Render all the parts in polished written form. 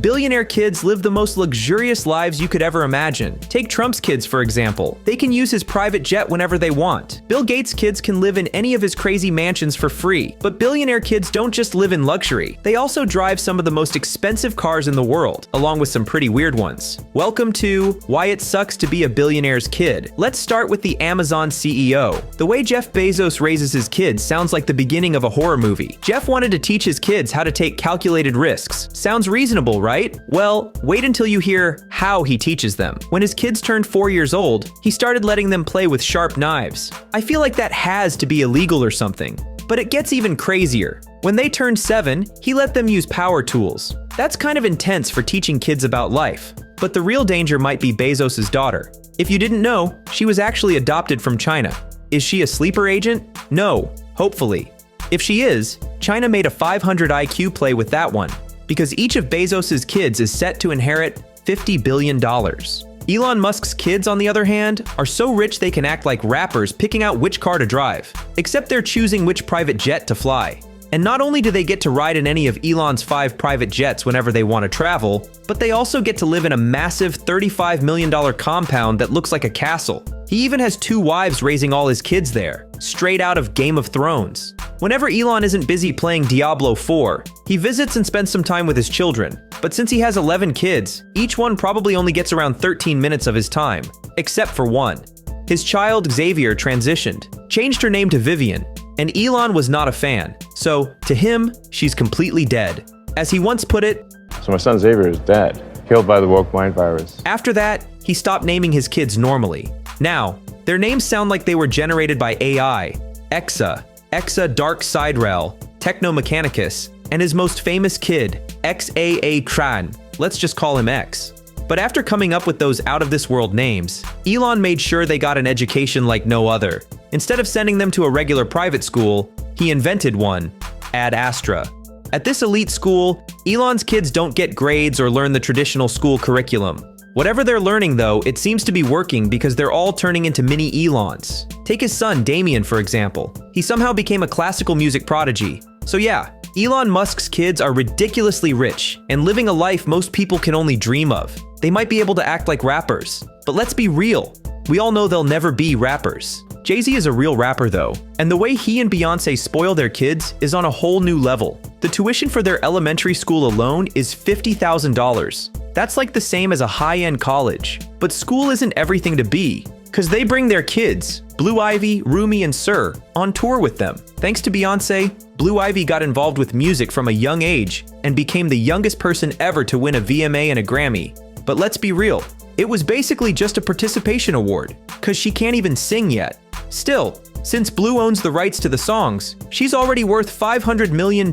Billionaire kids live the most luxurious lives you could ever imagine. Take Trump's kids, for example. They can use his private jet whenever they want. Bill Gates' kids can live in any of his crazy mansions for free. But billionaire kids don't just live in luxury. They also drive some of the most expensive cars in the world, along with some pretty weird ones. Welcome to Why It Sucks to Be a Billionaire's Kid. Let's start with the Amazon CEO. The way Jeff Bezos raises his kids sounds like the beginning of a horror movie. Jeff wanted to teach his kids how to take calculated risks. Sounds reasonable, right? Well, wait until you hear how he teaches them. When his kids turned 4 years old, he started letting them play with sharp knives. I feel like that has to be illegal or something. But it gets even crazier. When they turned 7, he let them use power tools. That's kind of intense for teaching kids about life. But the real danger might be Bezos' daughter. If you didn't know, she was actually adopted from China. Is she a sleeper agent? No, hopefully. If she is, China made a 500 IQ play with that one, because each of Bezos' kids is set to inherit $50 billion. Elon Musk's kids, on the other hand, are so rich they can act like rappers picking out which car to drive, except they're choosing which private jet to fly. And not only do they get to ride in any of Elon's 5 private jets whenever they want to travel, but they also get to live in a massive $35 million compound that looks like a castle. He even has 2 wives raising all his kids there, straight out of Game of Thrones. Whenever Elon isn't busy playing Diablo 4, he visits and spends some time with his children. But since he has 11 kids, each one probably only gets around 13 minutes of his time, except for one. His child Xavier transitioned, changed her name to Vivian, and Elon was not a fan. So, to him, she's completely dead. As he once put it, "So my son Xavier is dead, killed by the woke mind virus." After that, he stopped naming his kids normally. Now, their names sound like they were generated by AI. Exa Dark Siderel, Technomechanicus, and his most famous kid, XAA Kran. Let's just call him X. But after coming up with those out-of-this-world names, Elon made sure they got an education like no other. Instead of sending them to a regular private school, he invented one, Ad Astra. At this elite school, Elon's kids don't get grades or learn the traditional school curriculum. Whatever they're learning, though, it seems to be working because they're all turning into mini Elons. Take his son, Damien, for example. He somehow became a classical music prodigy. So yeah, Elon Musk's kids are ridiculously rich and living a life most people can only dream of. They might be able to act like rappers, but let's be real. We all know they'll never be rappers. Jay-Z is a real rapper though, and the way he and Beyonce spoil their kids is on a whole new level. The tuition for their elementary school alone is $50,000. That's like the same as a high-end college. But school isn't everything to be, because they bring their kids, Blue Ivy, Rumi, and Sir, on tour with them. Thanks to Beyonce, Blue Ivy got involved with music from a young age and became the youngest person ever to win a VMA and a Grammy. But let's be real, it was basically just a participation award, because she can't even sing yet. Still, since Blue owns the rights to the songs, she's already worth $500 million.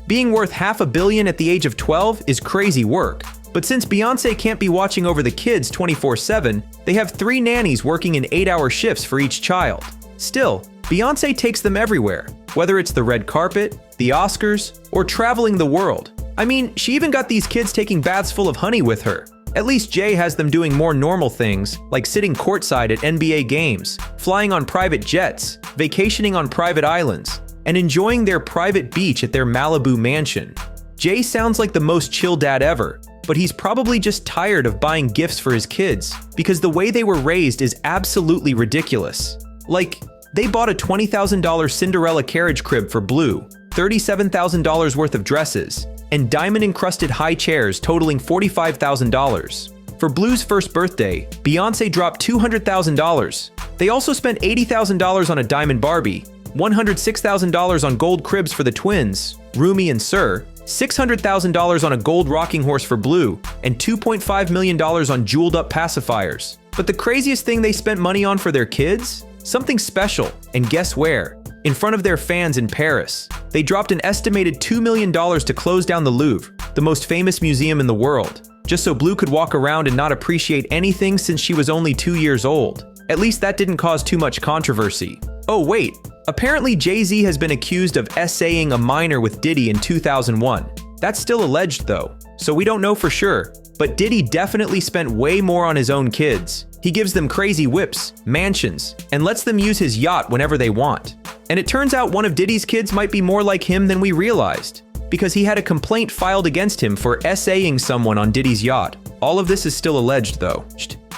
Being worth $500 million at the age of 12 is crazy work. But since Beyonce can't be watching over the kids 24/7, they have 3 nannies working in 8-hour shifts for each child. Still, Beyonce takes them everywhere, whether it's the red carpet, the Oscars, or traveling the world. I mean, she even got these kids taking baths full of honey with her. At least Jay has them doing more normal things, like sitting courtside at NBA games, flying on private jets, vacationing on private islands, and enjoying their private beach at their Malibu mansion. Jay sounds like the most chill dad ever, but he's probably just tired of buying gifts for his kids because the way they were raised is absolutely ridiculous. Like, they bought a $20,000 Cinderella carriage crib for Blue, $37,000 worth of dresses, and diamond-encrusted high chairs totaling $45,000. For Blue's first birthday, Beyonce dropped $200,000. They also spent $80,000 on a diamond Barbie, $106,000 on gold cribs for the twins, Rumi and Sir, $600,000 on a gold rocking horse for Blue, and $2.5 million on jeweled-up pacifiers. But the craziest thing they spent money on for their kids? Something special, and guess where? In front of their fans in Paris. They dropped an estimated $2 million to close down the Louvre, the most famous museum in the world, just so Blue could walk around and not appreciate anything since she was only 2 years old. At least that didn't cause too much controversy. Oh wait, apparently Jay-Z has been accused of essaying a minor with Diddy in 2001. That's still alleged though, so we don't know for sure. But Diddy definitely spent way more on his own kids. He gives them crazy whips, mansions, and lets them use his yacht whenever they want. And it turns out one of Diddy's kids might be more like him than we realized. because he had a complaint filed against him for essaying someone on Diddy's yacht. All of this is still alleged, though.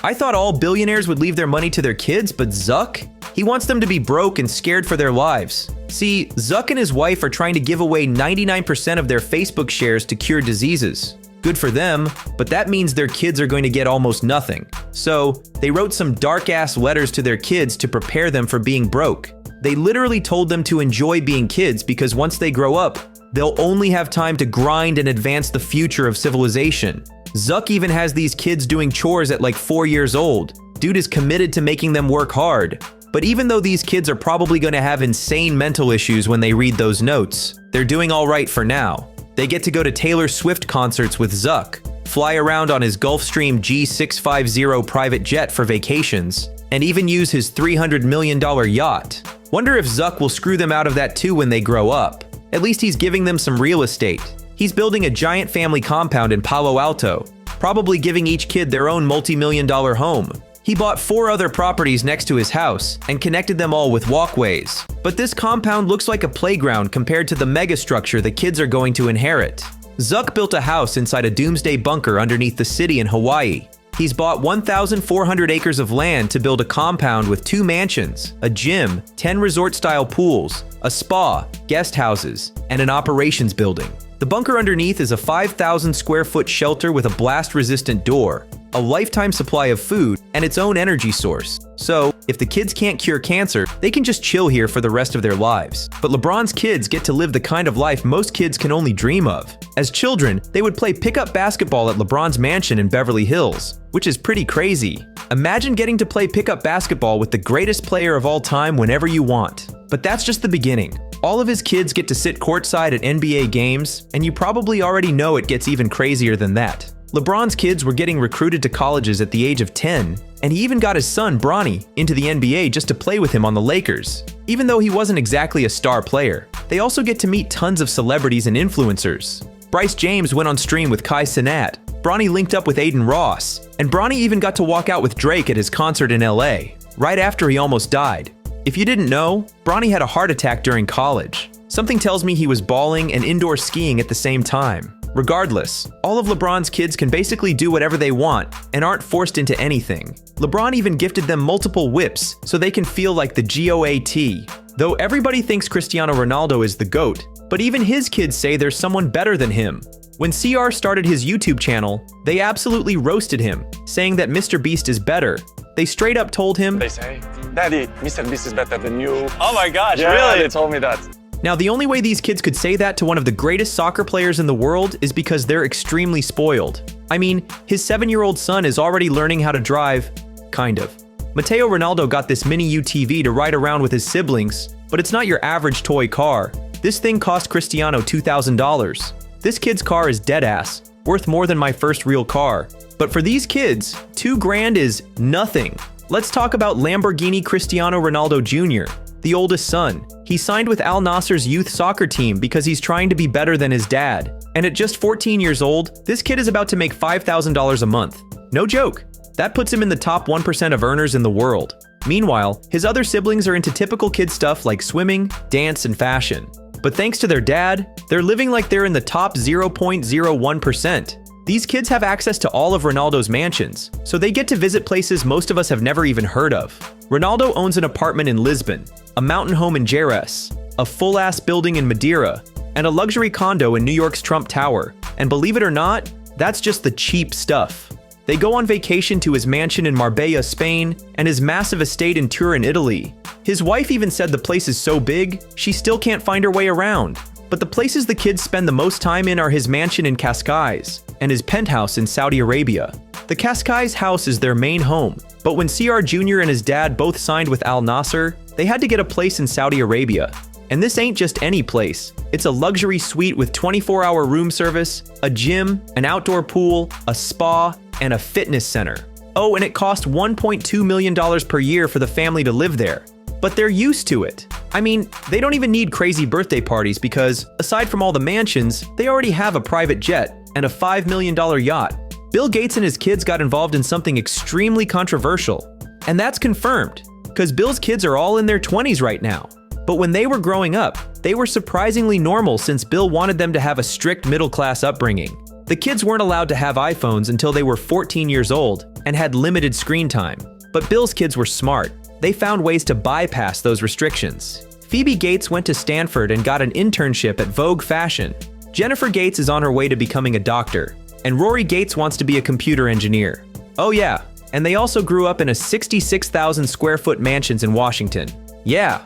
I thought all billionaires would leave their money to their kids, but Zuck? He wants them to be broke and scared for their lives. See, Zuck and his wife are trying to give away 99% of their Facebook shares to cure diseases. Good for them, but that means their kids are going to get almost nothing. So, they wrote some dark-ass letters to their kids to prepare them for being broke. They literally told them to enjoy being kids because once they grow up, they'll only have time to grind and advance the future of civilization. Zuck even has these kids doing chores at like 4 years old. Dude is committed to making them work hard. But even though these kids are probably going to have insane mental issues when they read those notes, they're doing all right for now. They get to go to Taylor Swift concerts with Zuck, fly around on his Gulfstream G650 private jet for vacations, and even use his $300 million yacht. Wonder if Zuck will screw them out of that too when they grow up. At least he's giving them some real estate. He's building a giant family compound in Palo Alto, probably giving each kid their own multi-million-dollar home. He bought 4 other properties next to his house and connected them all with walkways. But this compound looks like a playground compared to the megastructure the kids are going to inherit. Zuck built a house inside a doomsday bunker underneath the city in Hawaii. He's bought 1,400 acres of land to build a compound with 2 mansions, a gym, 10 resort-style pools, a spa, guest houses, and an operations building. The bunker underneath is a 5,000 square foot shelter with a blast-resistant door, a lifetime supply of food, and its own energy source. So, if the kids can't cure cancer, they can just chill here for the rest of their lives. But LeBron's kids get to live the kind of life most kids can only dream of. As children, they would play pickup basketball at LeBron's mansion in Beverly Hills, which is pretty crazy. Imagine getting to play pickup basketball with the greatest player of all time whenever you want. But that's just the beginning. All of his kids get to sit courtside at NBA games, and you probably already know it gets even crazier than that. LeBron's kids were getting recruited to colleges at the age of 10, and he even got his son, Bronny, into the NBA just to play with him on the Lakers. Even though he wasn't exactly a star player, they also get to meet tons of celebrities and influencers. Bryce James went on stream with Kai Cenat, Bronny linked up with Aiden Ross, and Bronny even got to walk out with Drake at his concert in LA, right after he almost died. If you didn't know, Bronny had a heart attack during college. Something tells me he was bawling and indoor skiing at the same time. Regardless, all of LeBron's kids can basically do whatever they want and aren't forced into anything. LeBron even gifted them multiple whips so they can feel like the GOAT. Though everybody thinks Cristiano Ronaldo is the GOAT, but even his kids say there's someone better than him. When CR started his YouTube channel, they absolutely roasted him, saying that Mr. Beast is better. They straight up told him, They say, Daddy, Mr. Beast is better than you. Oh my gosh, Yeah, really? they told me that. Now, the only way these kids could say that to one of the greatest soccer players in the world is because they're extremely spoiled. I mean, his 7-year-old son is already learning how to drive, kind of. Matteo Ronaldo got this mini UTV to ride around with his siblings, but it's not your average toy car. This thing cost Cristiano $2,000. This kid's car is deadass, worth more than my first real car. But for these kids, $2,000 is nothing. Let's talk about Lamborghini Cristiano Ronaldo Jr., the oldest son. He signed with Al Nassr's youth soccer team because he's trying to be better than his dad. And at just 14 years old, this kid is about to make $5,000 a month. No joke. That puts him in the top 1% of earners in the world. Meanwhile, his other siblings are into typical kid stuff like swimming, dance, and fashion. But thanks to their dad, they're living like they're in the top 0.01%. These kids have access to all of Ronaldo's mansions, so they get to visit places most of us have never even heard of. Ronaldo owns an apartment in Lisbon, a mountain home in Jerez, a full-ass building in Madeira, and a luxury condo in New York's Trump Tower. And believe it or not, that's just the cheap stuff. They go on vacation to his mansion in Marbella, Spain, and his massive estate in Turin, Italy. His wife even said the place is so big, she still can't find her way around. But the places the kids spend the most time in are his mansion in Cascais and his penthouse in Saudi Arabia. The Cascais house is their main home, but when CR Jr. and his dad both signed with Al Nassr, they had to get a place in Saudi Arabia. And this ain't just any place. It's a luxury suite with 24-hour room service, a gym, an outdoor pool, a spa, and a fitness center. Oh, and it cost $1.2 million per year for the family to live there. But they're used to it. I mean, they don't even need crazy birthday parties because, aside from all the mansions, they already have a private jet and a $5 million yacht. Bill Gates and his kids got involved in something extremely controversial. And that's confirmed, because Bill's kids are all in their 20s right now. But when they were growing up, They were surprisingly normal since Bill wanted them to have a strict middle-class upbringing. The kids weren't allowed to have iPhones until they were 14 years old and had limited screen time. But Bill's kids were smart. They found ways to bypass those restrictions. Phoebe Gates went to Stanford and got an internship at Vogue Fashion. Jennifer Gates is on her way to becoming a doctor. And Rory Gates wants to be a computer engineer. Oh yeah, and they also grew up in a 66,000 square foot mansions in Washington. Yeah,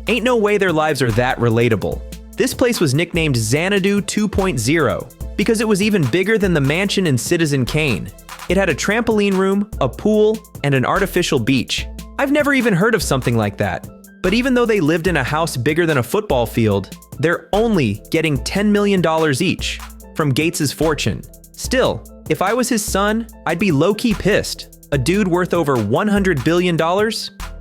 ain't no way their lives are that relatable. This place was nicknamed Xanadu 2.0 because it was even bigger than the mansion in Citizen Kane. It had a trampoline room, a pool, and an artificial beach. I've never even heard of something like that. But even though they lived in a house bigger than a football field, they're only getting $10 million each from Gates's fortune. Still, if I was his son, I'd be low-key pissed. A dude worth over $100 billion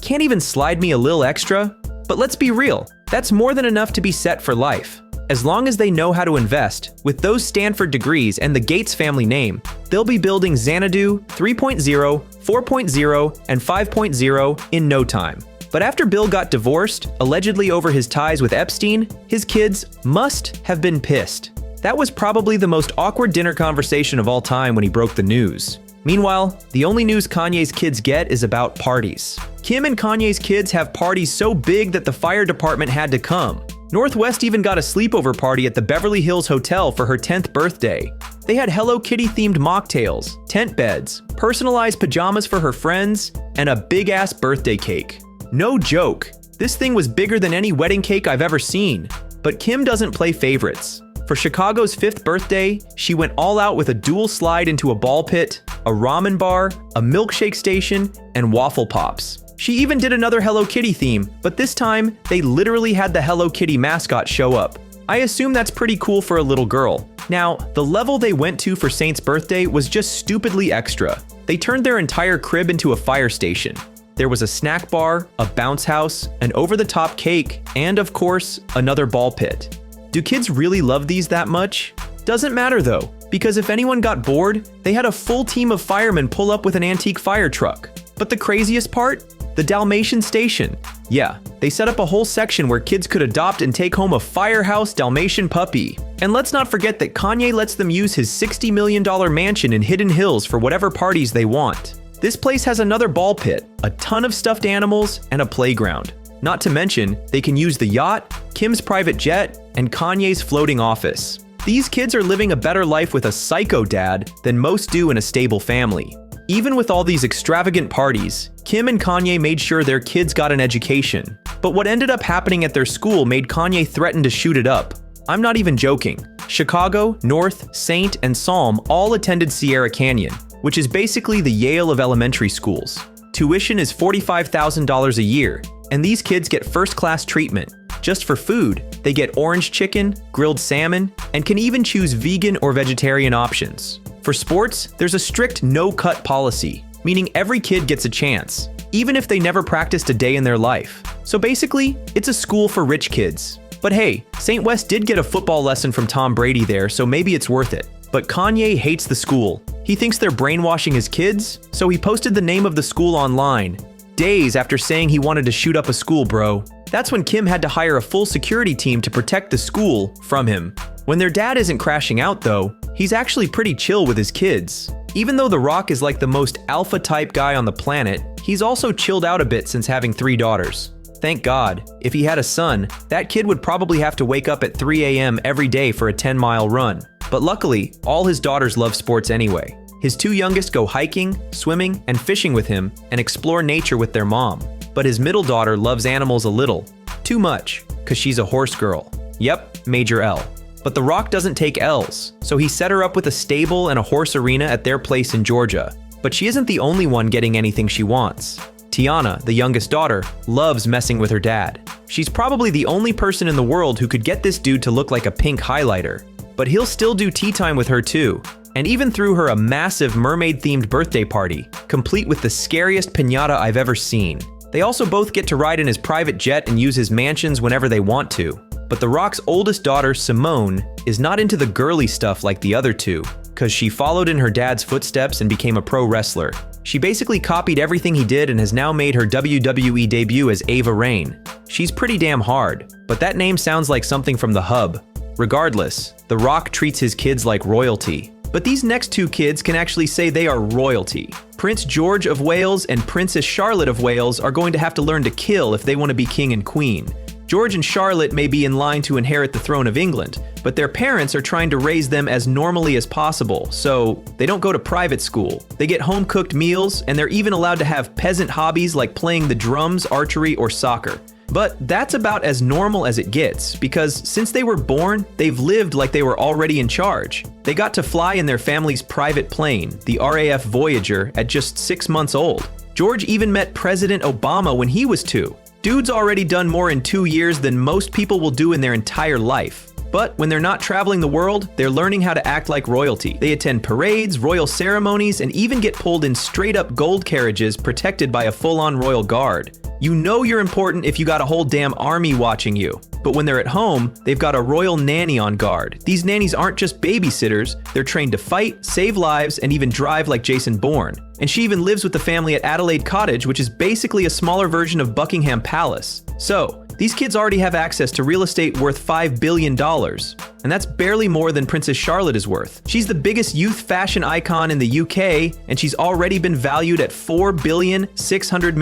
can't even slide me a little extra? But let's be real, that's more than enough to be set for life. As long as they know how to invest, with those Stanford degrees and the Gates family name, they'll be building Xanadu 3.0, 4.0, and 5.0 in no time. But after Bill got divorced, allegedly over his ties with Epstein, his kids must have been pissed. That was probably the most awkward dinner conversation of all time when he broke the news. Meanwhile, the only news Kanye's kids get is about parties. Kim and Kanye's kids have parties so big that the fire department had to come. Northwest even got a sleepover party at the Beverly Hills Hotel for her 10th birthday. They had Hello Kitty-themed mocktails, tent beds, personalized pajamas for her friends, and a big-ass birthday cake. No joke, this thing was bigger than any wedding cake I've ever seen. But Kim doesn't play favorites. For Chicago's 5th birthday, she went all out with a dual slide into a ball pit, a ramen bar, a milkshake station, and waffle pops. She even did another Hello Kitty theme, but this time, they literally had the Hello Kitty mascot show up. I assume that's pretty cool for a little girl. Now, the level they went to for Saint's birthday was just stupidly extra. They turned their entire crib into a fire station. There was a snack bar, a bounce house, an over-the-top cake, and of course, another ball pit. Do kids really love these that much? Doesn't matter though, because if anyone got bored, they had a full team of firemen pull up with an antique fire truck. But the craziest part? The Dalmatian station. Yeah, they set up a whole section where kids could adopt and take home a firehouse Dalmatian puppy. And let's not forget that Kanye lets them use his $60 million mansion in Hidden Hills for whatever parties they want. This place has another ball pit, a ton of stuffed animals, and a playground. Not to mention, they can use the yacht, Kim's private jet, and Kanye's floating office. These kids are living a better life with a psycho dad than most do in a stable family. Even with all these extravagant parties, Kim and Kanye made sure their kids got an education. But what ended up happening at their school made Kanye threaten to shoot it up. I'm not even joking. Chicago, North, Saint, and Psalm all attended Sierra Canyon, which is basically the Yale of elementary schools. Tuition is $45,000 a year, and these kids get first-class treatment. Just for food, they get orange chicken, grilled salmon, and can even choose vegan or vegetarian options. For sports, there's a strict no-cut policy, meaning every kid gets a chance, even if they never practiced a day in their life. So basically, it's a school for rich kids. But hey, St. West did get a football lesson from Tom Brady there, so maybe it's worth it. But Kanye hates the school. He thinks they're brainwashing his kids, so he posted the name of the school online, days after saying he wanted to shoot up a school, bro. That's when Kim had to hire a full security team to protect the school from him. When their dad isn't crashing out though, he's actually pretty chill with his kids. Even though The Rock is like the most alpha-type guy on the planet, he's also chilled out a bit since having 3 daughters. Thank God, if he had a son, that kid would probably have to wake up at 3 a.m. every day for a 10-mile run. But luckily, all his daughters love sports anyway. His 2 youngest go hiking, swimming, and fishing with him and explore nature with their mom. But his middle daughter loves animals a little. Too much, cause she's a horse girl. Yep, major L. But The Rock doesn't take L's, so he set her up with a stable and a horse arena at their place in Georgia. But she isn't the only one getting anything she wants. Tiana, the youngest daughter, loves messing with her dad. She's probably the only person in the world who could get this dude to look like a pink highlighter. But he'll still do tea time with her too, and even threw her a massive mermaid-themed birthday party, complete with the scariest piñata I've ever seen. They also both get to ride in his private jet and use his mansions whenever they want to. But The Rock's oldest daughter, Simone, is not into the girly stuff like the other two, cause she followed in her dad's footsteps and became a pro wrestler. She basically copied everything he did and has now made her WWE debut as Ava Raine. She's pretty damn hard, but that name sounds like something from The Hub. Regardless, The Rock treats his kids like royalty. But these next two kids can actually say they are royalty. Prince George of Wales and Princess Charlotte of Wales are going to have to learn to kill if they want to be king and queen. George and Charlotte may be in line to inherit the throne of England, but their parents are trying to raise them as normally as possible, so they don't go to private school. They get home-cooked meals, and they're even allowed to have peasant hobbies like playing the drums, archery, or soccer. But that's about as normal as it gets, because since they were born, they've lived like they were already in charge. They got to fly in their family's private plane, the RAF Voyager, at just 6 months old. George even met President Obama when he was 2. Dude's already done more in 2 years than most people will do in their entire life. But when they're not traveling the world, they're learning how to act like royalty. They attend parades, royal ceremonies, and even get pulled in straight-up gold carriages protected by a full-on royal guard. You know you're important if you got a whole damn army watching you. But when they're at home, they've got a royal nanny on guard. These nannies aren't just babysitters, they're trained to fight, save lives, and even drive like Jason Bourne. And she even lives with the family at Adelaide Cottage, which is basically a smaller version of Buckingham Palace. So, these kids already have access to real estate worth $5 billion. And that's barely more than Princess Charlotte is worth. She's the biggest youth fashion icon in the UK, and she's already been valued at $4.6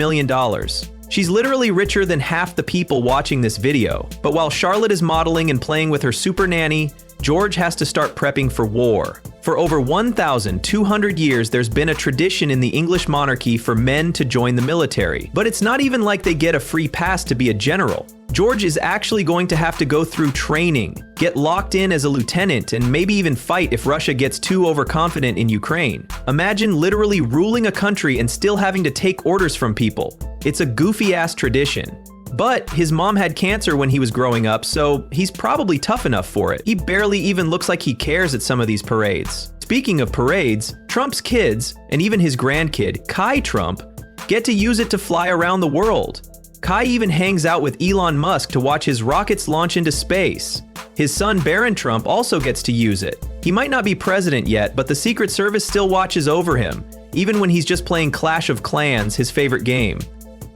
billion. She's literally richer than half the people watching this video. But while Charlotte is modeling and playing with her super nanny, George has to start prepping for war. For over 1,200 years, there's been a tradition in the English monarchy for men to join the military. But it's not even like they get a free pass to be a general. George is actually going to have to go through training, get locked in as a lieutenant, and maybe even fight if Russia gets too overconfident in Ukraine. Imagine literally ruling a country and still having to take orders from people. It's a goofy-ass tradition. But his mom had cancer when he was growing up, so he's probably tough enough for it. He barely even looks like he cares at some of these parades. Speaking of parades, Trump's kids, and even his grandkid, Kai Trump, get to use it to fly around the world. Kai even hangs out with Elon Musk to watch his rockets launch into space. His son Barron Trump also gets to use it. He might not be president yet, but the Secret Service still watches over him, even when he's just playing Clash of Clans, his favorite game.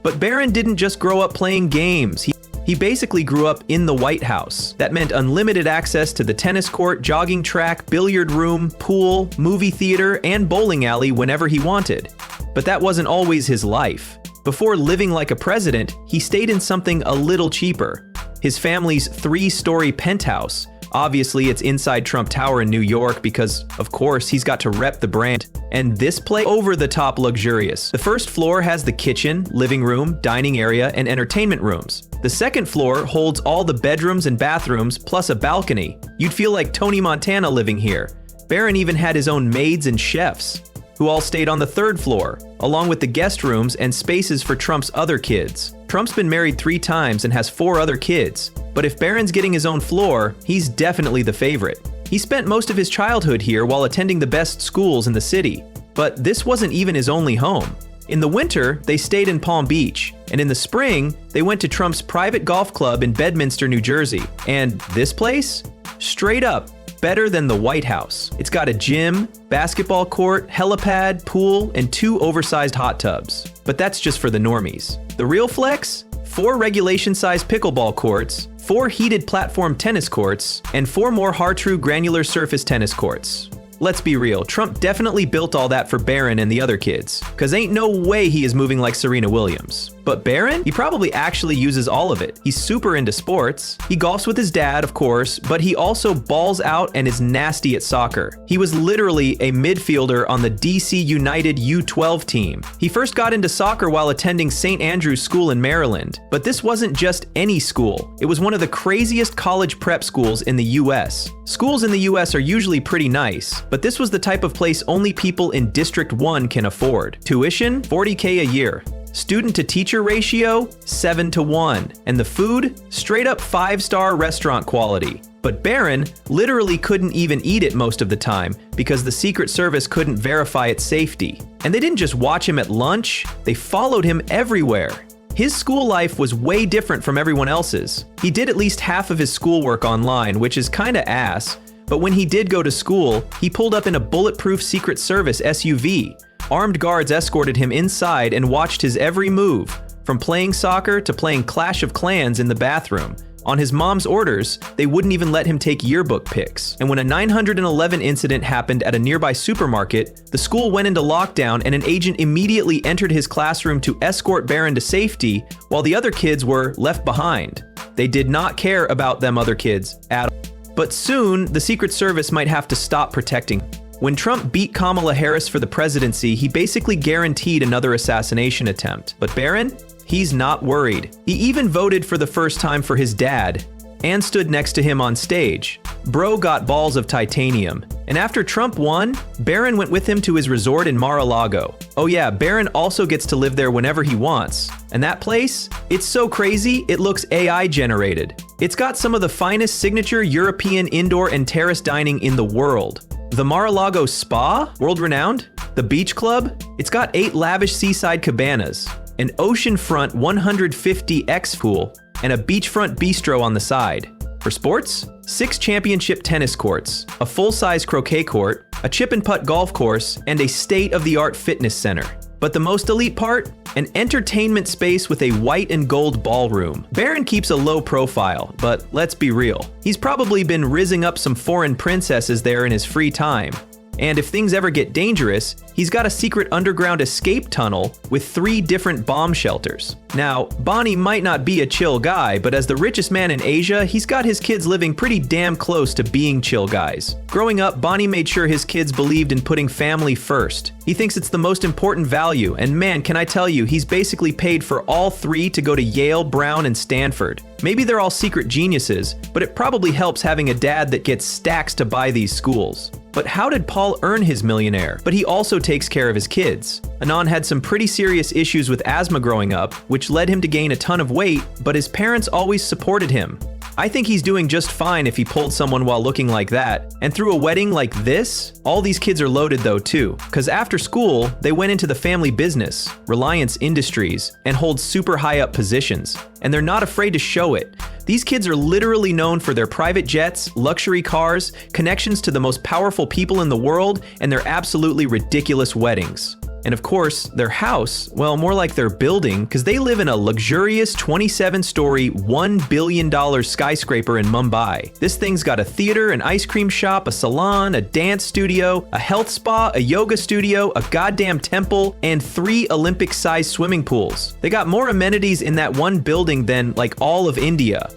But Barron didn't just grow up playing games. He basically grew up in the White House. That meant unlimited access to the tennis court, jogging track, billiard room, pool, movie theater, and bowling alley whenever he wanted. But that wasn't always his life. Before living like a president, he stayed in something a little cheaper. His family's 3-story penthouse. Obviously, it's inside Trump Tower in New York because, of course, he's got to rep the brand. And this place over-the-top luxurious. The first floor has the kitchen, living room, dining area, and entertainment rooms. The second floor holds all the bedrooms and bathrooms, plus a balcony. You'd feel like Tony Montana living here. Barron even had his own maids and chefs, who all stayed on the third floor, along with the guest rooms and spaces for Trump's other kids. Trump's been married 3 times and has 4 other kids, but if Barron's getting his own floor, he's definitely the favorite. He spent most of his childhood here while attending the best schools in the city, but this wasn't even his only home. In the winter, they stayed in Palm Beach, and in the spring, they went to Trump's private golf club in Bedminster, New Jersey. And this place? Straight up, better than the White House. It's got a gym, basketball court, helipad, pool, and 2 oversized hot tubs. But that's just for the normies. The real flex? 4 regulation-sized pickleball courts, 4 heated platform tennis courts, and 4 more Har-Tru granular surface tennis courts. Let's be real, Trump definitely built all that for Barron and the other kids, cause ain't no way he is moving like Serena Williams. But Barron? He probably actually uses all of it. He's super into sports. He golfs with his dad, of course, but he also balls out and is nasty at soccer. He was literally a midfielder on the DC United U12 team. He first got into soccer while attending St. Andrew's School in Maryland. But this wasn't just any school. It was one of the craziest college prep schools in the US. Schools in the US are usually pretty nice, but this was the type of place only people in District 1 can afford. Tuition, $40K a year. Student to teacher ratio, 7-to-1. And the food, straight up 5-star restaurant quality. But Barron literally couldn't even eat it most of the time because the Secret Service couldn't verify its safety. And they didn't just watch him at lunch, they followed him everywhere. His school life was way different from everyone else's. He did at least half of his schoolwork online, which is kinda ass, but when he did go to school, he pulled up in a bulletproof Secret Service SUV, Armed guards escorted him inside and watched his every move, from playing soccer to playing Clash of Clans in the bathroom. On his mom's orders, they wouldn't even let him take yearbook pics. And when a 911 incident happened at a nearby supermarket, the school went into lockdown and an agent immediately entered his classroom to escort Barron to safety while the other kids were left behind. They did not care about them other kids at all. But soon, the Secret Service might have to stop protecting. When Trump beat Kamala Harris for the presidency, he basically guaranteed another assassination attempt. But Barron? He's not worried. He even voted for the first time for his dad and stood next to him on stage. Bro got balls of titanium. And after Trump won, Barron went with him to his resort in Mar-a-Lago. Oh yeah, Barron also gets to live there whenever he wants. And that place? It's so crazy, it looks AI generated. It's got some of the finest signature European indoor and terrace dining in the world. The Mar-a-Lago Spa, world-renowned. The Beach Club, it's got 8 lavish seaside cabanas, an oceanfront 150x pool, and a beachfront bistro on the side. For sports, 6 championship tennis courts, a full-size croquet court, a chip and putt golf course, and a state-of-the-art fitness center. But the most elite part? An entertainment space with a white and gold ballroom. Barron keeps a low profile, but let's be real. He's probably been rizzing up some foreign princesses there in his free time. And if things ever get dangerous, he's got a secret underground escape tunnel with 3 different bomb shelters. Now, Bonnie might not be a chill guy, but as the richest man in Asia, he's got his kids living pretty damn close to being chill guys. Growing up, Bonnie made sure his kids believed in putting family first. He thinks it's the most important value, and man, can I tell you, he's basically paid for all 3 to go to Yale, Brown, and Stanford. Maybe they're all secret geniuses, but it probably helps having a dad that gets stacks to buy these schools. But how did Paul earn his millionaire? But he also takes care of his kids. Anand had some pretty serious issues with asthma growing up, which led him to gain a ton of weight, but his parents always supported him. I think he's doing just fine if he pulled someone while looking like that. And through a wedding like this, all these kids are loaded though too. Cause after school, they went into the family business, Reliance Industries, and hold super high up positions. And they're not afraid to show it. These kids are literally known for their private jets, luxury cars, connections to the most powerful people in the world, and their absolutely ridiculous weddings. And of course, their house, well, more like their building, because they live in a luxurious 27-story, $1 billion skyscraper in Mumbai. This thing's got a theater, an ice cream shop, a salon, a dance studio, a health spa, a yoga studio, a goddamn temple, and 3 Olympic-sized swimming pools. They got more amenities in that one building than, like, all of India.